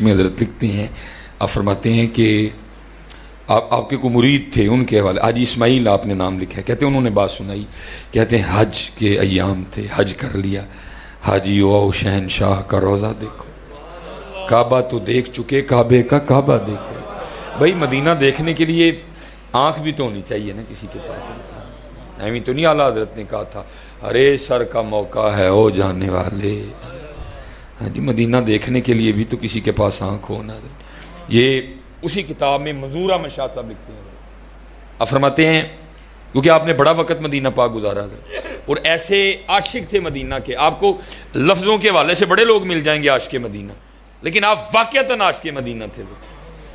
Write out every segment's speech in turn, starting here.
میں حضرت لکھتے ہیں، آپ فرماتے ہیں کہ آپ کے کو مرید تھے، ان کے حوالے حاجی اسماعیل آپ نے نام لکھا ہے، کہتے ہیں انہوں نے بات سنائی، کہتے ہیں حج کے ایام تھے، حج کر لیا، حاجی او شہنشاہ کا روزہ دیکھو، کعبہ تو دیکھ چکے، کعبے کا کعبہ دیکھو۔ بھائی مدینہ دیکھنے کے لیے آنکھ بھی تو ہونی چاہیے نا کسی کے پاس، ایویں تو نہیں اعلیٰ حضرت نے کہا تھا ارے سر کا موقع ہے او جانے والے، ہاں جی مدینہ دیکھنے کے لیے بھی تو کسی کے پاس آنکھ ہونا۔ یہ اسی کتاب میں منظورہ مشاہ صاحب لکھتے ہیں، آپ فرماتے ہیں کیونکہ آپ نے بڑا وقت مدینہ پاک گزارا تھا اور ایسے عاشق تھے مدینہ کے، آپ کو لفظوں کے حوالے سے بڑے لوگ مل جائیں گے عاشق مدینہ، لیکن آپ واقعتاً عاشق مدینہ تھے۔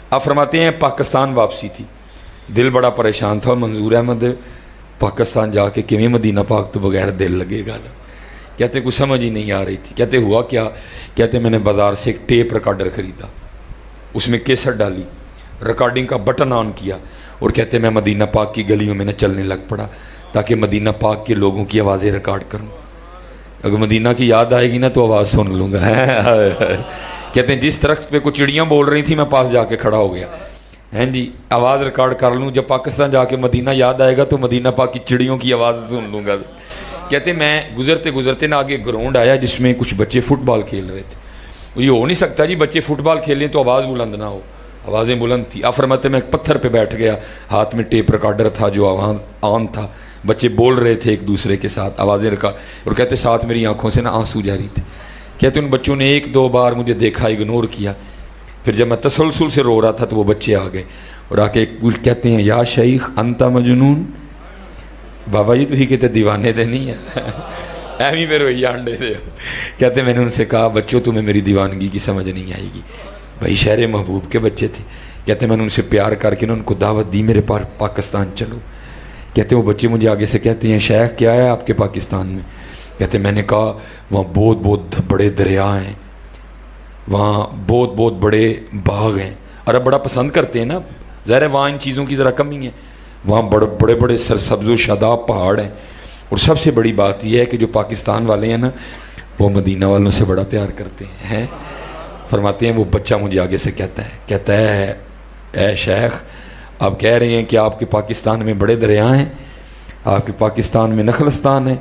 آپ فرماتے ہیں پاکستان واپسی تھی، دل بڑا پریشان تھا، اور منظور احمد پاکستان جا کے کیویں مدینہ پاک تو بغیر دل لگے گا، کہتے کچھ سمجھ ہی نہیں آ رہی تھی۔ کہتے ہوا کیا؟ کہتے میں نے بازار سے ایک ٹیپ ریکارڈر خریدا، اس میں کیسٹ ڈالی، ریکارڈنگ کا بٹن آن کیا، اور کہتے میں مدینہ پاک کی گلیوں میں نہ چلنے لگ پڑا تاکہ مدینہ پاک کے لوگوں کی آوازیں ریکارڈ کروں، اگر مدینہ کی یاد آئے گی نا تو آواز سن لوں گا۔ کہتے ہیں جس درخت پہ کچھ چڑیاں بول رہی تھیں میں پاس جا کے کھڑا ہو گیا، ہیں جی آواز ریکارڈ کر لوں، جب پاکستان جا کے مدینہ یاد آئے گا تو مدینہ پاک کی چڑیوں کی آواز سن لوں گا۔ کہتے میں گزرتے گزرتے نا آگے گراؤنڈ آیا جس میں کچھ بچے فٹ بال کھیل رہے تھے، یہ ہو نہیں سکتا جی بچے فٹ بال کھیلیں تو آواز بلند نہ ہو، آوازیں بلند تھی۔ آپ فرماتے میں ایک پتھر پہ بیٹھ گیا، ہاتھ میں ٹیپ ریکارڈر تھا جو آواز آن تھا، بچے بول رہے تھے ایک دوسرے کے ساتھ آوازیں ریکارڈ، اور کہتے ساتھ میری آنکھوں سے نا آنسو جاری تھے۔ کہتے ان بچوں نے ایک دو بار مجھے دیکھا، اگنور کیا، پھر جب میں تسلسل سے رو رہا تھا تو وہ بچے آ گئے اور آ کے کہتے ہیں یا شیخ انت مجنون، بابا جی تو ہی کہتے دیوانے تھے نہیں ہے، ایویں پہ روئی آنڈے تھے۔ کہتے میں نے ان سے کہا بچوں تمہیں میری دیوانگی کی سمجھ نہیں آئے گی، بھائی شہر محبوب کے بچے تھے۔ کہتے میں نے ان سے پیار کر کے ان کو دعوت دی میرے پاکستان چلو۔ کہتے وہ بچے مجھے آگے سے کہتے ہیں شیخ کیا ہے آپ کے پاکستان میں؟ کہتے میں نے کہا وہاں بہت بہت بڑے دریا ہیں، وہاں بہت بہت بڑے باغ ہیں، عرب بڑا پسند کرتے ہیں نا، ظاہر ہے وہاں ان چیزوں کی ذرا کمی ہے، وہاں بڑے بڑے سرسبز و شاداب پہاڑ ہیں، اور سب سے بڑی بات یہ ہے کہ جو پاکستان والے ہیں نا وہ مدینہ والوں سے بڑا پیار کرتے ہیں۔ فرماتے ہیں وہ بچہ مجھے آگے سے کہتا ہے اے شیخ آپ کہہ رہے ہیں کہ آپ کے پاکستان میں بڑے دریا ہیں، آپ کے پاکستان میں نخلستان ہے،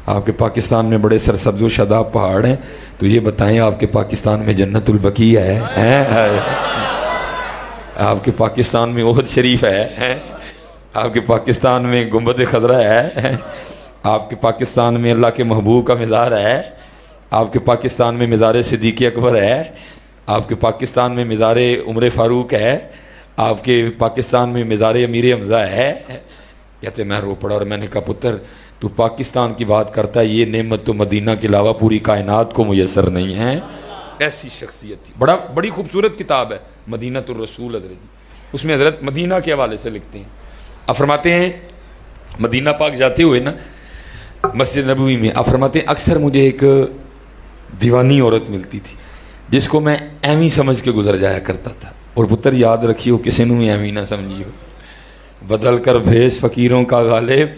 آپ کے پاکستان میں بڑے سرسبز و شاداب پہاڑ ہیں، تو یہ بتائیں آپ کے پاکستان میں جنت البقیع ہے؟ آپ کے پاکستان میں احد شریف ہے؟ آپ کے پاکستان میں گنبد خضرا ہے؟ آپ کے پاکستان میں اللہ کے محبوب کا مزار ہے؟ آپ کے پاکستان میں مزار صدیق اکبر ہے؟ آپ کے پاکستان میں مزار عمر فاروق ہے؟ آپ کے پاکستان میں مزار امیر حمزہ ہے؟ کہتے میں رو پڑا اور میں نے کہا پتر تو پاکستان کی بات کرتا ہے، یہ نعمت تو مدینہ کے علاوہ پوری کائنات کو میسر نہیں ہے۔ ایسی شخصیت تھی، بڑی خوبصورت کتاب ہے مدینۃ الرسول حضرت، اس میں حضرت مدینہ کے حوالے سے لکھتے ہیں۔ آپ فرماتے ہیں مدینہ پاک جاتے ہوئے نا مسجد نبوی میں، آپ فرماتے ہیں اکثر مجھے ایک دیوانی عورت ملتی تھی جس کو میں ایویں سمجھ کے گزر جایا کرتا تھا، اور پتر یاد رکھیو کسی نے بھی ایویں نہ سمجھیو، بدل کر بھیس فقیروں کا غالب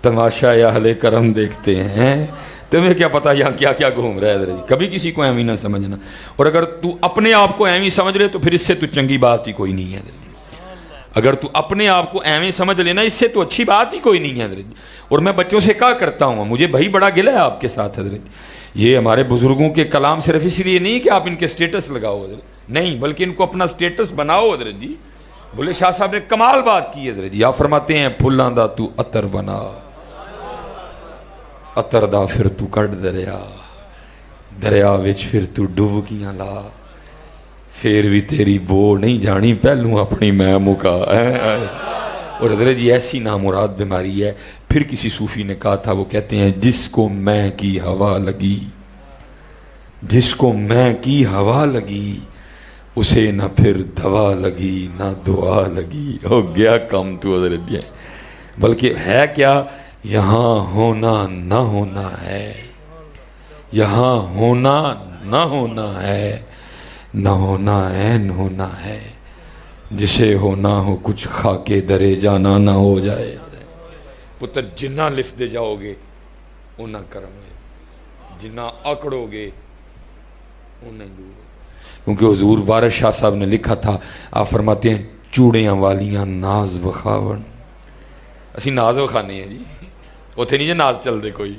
تماشا یا اہل کرم دیکھتے ہیں، تمہیں کیا پتا یہاں کیا کیا گھوم رہا ہے حضرت جی، کبھی کسی کو ایویں نہ سمجھنا، اور اگر تو اپنے آپ کو ایویں سمجھ لے تو پھر اس سے تو چنگی بات ہی کوئی نہیں ہے حضرت جی، اگر تو اپنے آپ کو ایویں سمجھ لینا اس سے تو اچھی بات ہی کوئی نہیں ہے حضرت جی۔ اور میں بچوں سے کہا کرتا ہوں مجھے بھائی بڑا گلہ ہے آپ کے ساتھ حضرت جی، یہ ہمارے بزرگوں کے کلام صرف اس لیے نہیں کہ آپ ان کے سٹیٹس لگاؤ حضرت، نہیں بلکہ ان کو اپنا سٹیٹس بناؤ حضرت جی۔ بولے شاہ صاحب نے کمال بات کی حضرت جی، آپ فرماتے ہیں پھلاں دا تو عطر بنا، عطر دا پھر تو کٹ دریا، دریا وچ پھر تو ڈبکیاں لا، پھر بھی تیری بو نہیں جانی پہلوں اپنی میں مکا۔ اور حضرت جی ایسی نامراد بیماری ہے، پھر کسی صوفی نے کہا تھا، وہ کہتے ہیں جس کو میں کی ہوا لگی، جس کو میں کی ہوا لگی اسے نہ پھر دوا لگی نہ دعا لگی، ہو گیا کم تو حضرت جی، بلکہ ہے کیا یہاں ہونا نہ ہونا ہے، یہاں ہونا نہ ہونا ہے، نہ ہونا عین ہونا ہے، جسے ہونا ہو کچھ خاکے درے جانا نہ ہو جائے۔ پتر جنہ لفٹ دے جاؤ گے انہ کرم ہے، جنہ اکڑو گے انہ دور۔ کیونکہ حضور وارث شاہ صاحب نے لکھا تھا، آپ فرماتے ہیں چوڑیاں والیاں ناز وخاون، اسی ناز وکھانے ہیں جی، اتنے نہیں جی ناز چل دے کوئی،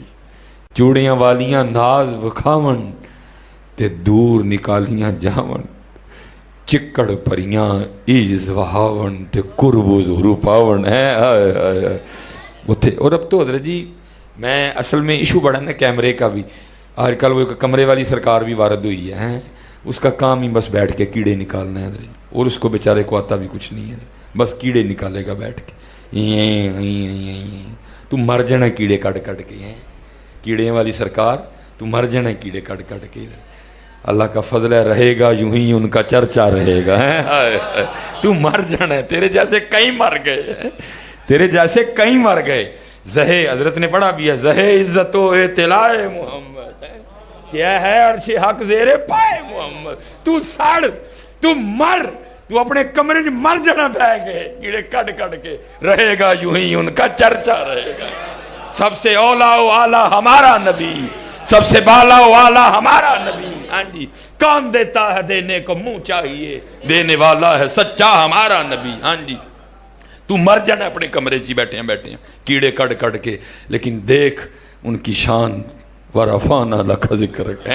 چوڑیاں والیاں ناز وکھاون تے دور نکالیاں جاون، چکڑ پریاں ایجز وہاون تے قرب حضور پاون ہے اتنے۔ اور اب تو حضرت جی میں اصل میں ایشو بڑا نا کیمرے کا بھی، آج کل وہ کمرے والی سرکار بھی وارد ہوئی ہے، اس کا کام ہی بس بیٹھ کے کیڑے نکالنا ہے حضرت، اور اس کو بیچارے کو آتا بھی کچھ نہیں ہے، بس کیڑے نکالے گا بیٹھ کے، تو مر جانا کیڑے کٹ کٹ کے ہیں، کیڑے والی سرکار تو مر جانا کیڑے کٹ کٹ کے، اللہ کا فضل ہے رہے گا یوں ہی ان کا چرچا رہے گا، تو مر جانا ہے، تیرے جیسے کئی مر گئے، تیرے جیسے کئی مر گئے، زہے حضرت نے پڑھا بھی ہے، زہے عزت و اطلاع محمد کیا ہے عرش حق زیر پائے محمد، تو سڑ تو مر، تو اپنے کمرے میں مر جانا بہ گئے کیڑے کٹ کٹ کے، رہے گا یوں ہی ان کا چرچا رہے گا، سب سے اولا و اعلیٰ ہمارا نبی، سب سے بالا و اعلیٰ ہمارا نبی، ہاں جی کام دیتا ہے دینے کو منہ چاہیے، دینے والا ہے سچا ہمارا نبی، ہاں جی تو مر جانا اپنے کمرے چی بیٹھے ہیں کیڑے کٹ کٹ کے، لیکن دیکھ ان کی شان ورفعنا لک ذکرک،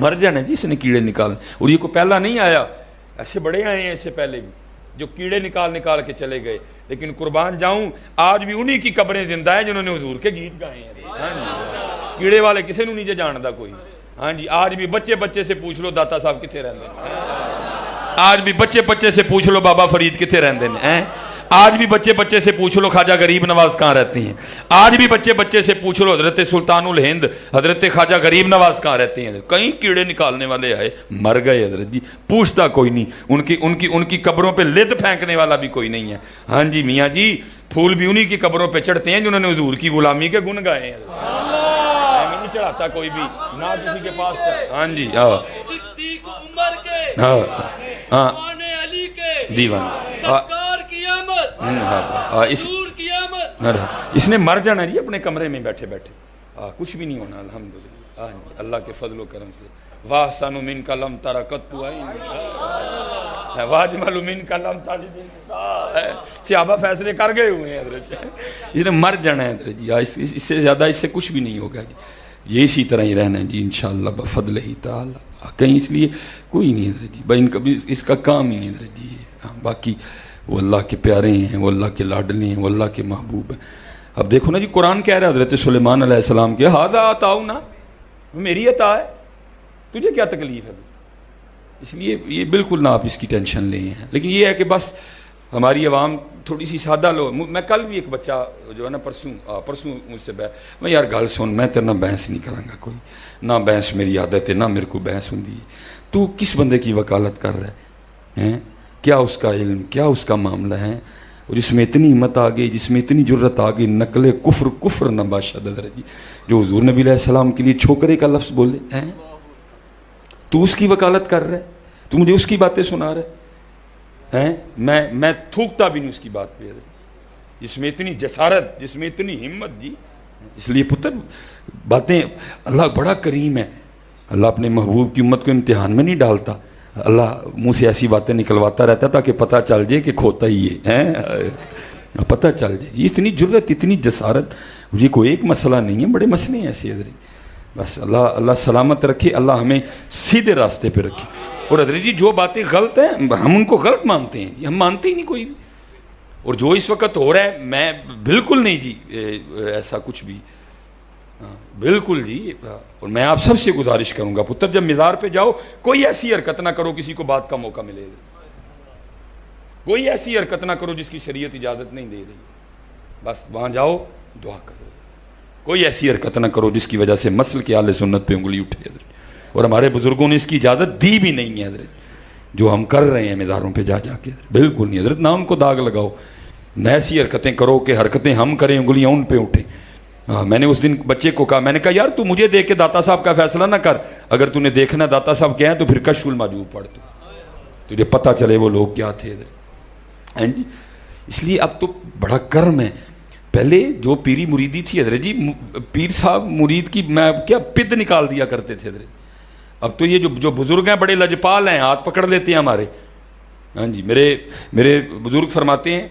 مر جانا جس نے کیڑے نکالنے، اور یہ کو پہلا نہیں آیا، ایسے بڑے آئے ہیں اس سے پہلے بھی جو کیڑے نکال نکال کے چلے گئے، لیکن قربان جاؤں آج بھی انہی کی قبریں زندہ ہیں جنہوں نے حضور کے گیت گائے ہیں، ہاں جی کیڑے والے کسے نو نہیں جاندا کوئی، ہاں جی آج بھی بچے بچے سے پوچھ لو داتا صاحب کتنے رہندے ہیں، آج بھی بچے بچے سے پوچھ لو بابا فرید کتنے رہندے ہیں، آج بھی بچے بچے سے پوچھ لو خواجہ غریب نواز کہاں رہتے ہیں، آج بھی بچے بچے سے پوچھ لو حضرت سلطان الہند حضرت خواجہ غریب نواز کہاں رہتے ہیں، کہیں کیڑے نکالنے والے آئے مر گئے حضرت جی، پوچھتا کوئی نہیں، ان کی قبروں پہ لد پھینکنے والا بھی کوئی نہیں ہے، ہاں جی میاں جی پھول بھی انہی کی قبروں پہ چڑھتے ہیں جنہوں نے حضور کی غلامی کے گن گائے ہیں، نہیں چڑھاتا کوئی بھی نہ کسی کے پاس، ہاں جی صدیق عمر کے دیوان علی کے سرکار کی آمد، حضور کی آمد، اس نے مر جانا جی اپنے کمرے میں بیٹھے بیٹھے، کچھ بھی نہیں ہونا الحمدللہ، اللہ کے فضل و کرم سے، واحسن من کا لم ترکت عین واجمل من کا لم تلد النساء، صحابہ فیصلے کر گئے ہوئے ہیں حضرت، اس نے مر جانا ہے حضرت جی، اس سے زیادہ اس سے کچھ بھی نہیں ہوگا جی، یہ اسی طرح ہی رہنا ہے جی انشاءاللہ بفضل ہی تعالی، کہیں اس لیے کوئی نہیں حضرت جی، ان کا بھی اس کا کام ہی نہیں حضرت جی، باقی وہ اللہ کے پیارے ہیں، وہ اللہ کے لاڈلے ہیں، وہ اللہ کے محبوب ہیں۔ اب دیکھو نا جی قرآن کہہ رہا ہے حضرت سلیمان علیہ السلام کے ھذا عطاؤنا، میری عطا ہے، تجھے کیا تکلیف ہے، اس لیے یہ بالکل نہ آپ اس کی ٹینشن لیں ہیں، لیکن یہ ہے کہ بس ہماری عوام تھوڑی سی سادہ لو، میں کل بھی ایک بچہ جو ہے نا پرسوں مجھ سے میں یار گل سن، میں تیرے نہ بحث نہیں کروں گا، کوئی نہ بحث میری عادت ہے، نہ میرے کو بحث ہوندی ہے، تو کس بندے کی وکالت کر رہا ہے، کیا اس کا علم، کیا اس کا معاملہ ہے، اور جس میں اتنی ہمت آ گئی، جس میں اتنی جرت آ گئی، نقل کفر نہ بادشاہ درجی، جو حضور نبی علیہ السلام کے لیے چھوکرے کا لفظ بولے ہیں، تو اس کی وکالت کر رہا ہے، تو مجھے اس کی باتیں سنا رہا ہے، میں تھوکتا بھی نہیں اس کی بات پہ، جس میں اتنی جسارت، جس میں اتنی ہمت جی، اس لیے پتر باتیں، اللہ بڑا کریم ہے، اللہ اپنے محبوب کی امت کو امتحان میں نہیں ڈالتا، اللہ منہ سے ایسی باتیں نکلواتا رہتا تاکہ پتہ چل جائے کہ کھوتا ہی ہے، پتہ چل جائے، اتنی جرت، اتنی جسارت، یہ کوئی ایک مسئلہ نہیں ہے، بڑے مسئلے ہیں ایسے حضرت، بس اللہ سلامت رکھے، اللہ ہمیں سیدھے راستے پہ رکھے، اور حضرت جی جو باتیں غلط ہیں ہم ان کو غلط مانتے ہیں جی، ہم مانتے ہی نہیں کوئی بھی، اور جو اس وقت ہو رہا ہے میں بالکل نہیں جی ایسا کچھ بھی، بالکل جی، اور میں آپ سب سے گزارش کروں گا پتر جب مزار پہ جاؤ کوئی ایسی حرکت نہ کرو کسی کو بات کا موقع ملے گا، کوئی ایسی حرکت نہ کرو جس کی شریعت اجازت نہیں دے رہی، بس وہاں جاؤ دعا کرو، کوئی ایسی حرکت نہ کرو جس کی وجہ سے مسل کے اہل سنت پہ انگلی اٹھے حضرت، اور ہمارے بزرگوں نے اس کی اجازت دی بھی نہیں ہے حضرت، جو ہم کر رہے ہیں مزاروں پہ جا کے حضرت، بالکل نہیں حضرت، نہ ان کو داغ لگاؤ، نہ ایسی حرکتیں کرو کہ حرکتیں ہم کریں انگلیاں ان پہ اٹھیں، میں نے اس دن بچے کو کہا، میں نے کہا یار تو مجھے دیکھ کے داتا صاحب کا فیصلہ نہ کر، اگر تو نے دیکھنا داتا صاحب کیا ہیں تو پھر کشف المحجوب پڑھ تجھے پتہ چلے وہ لوگ کیا تھے، اس لیے اب تو بڑا کرم ہے، پہلے جو پیری مریدی تھی حضرت جی، پیر صاحب مرید کی میں کیا پد نکال دیا کرتے تھے حضرت، اب تو یہ جو بزرگ ہیں بڑے لجپال ہیں، ہاتھ پکڑ لیتے ہیں ہمارے. ہاں جی، میرے بزرگ فرماتے ہیں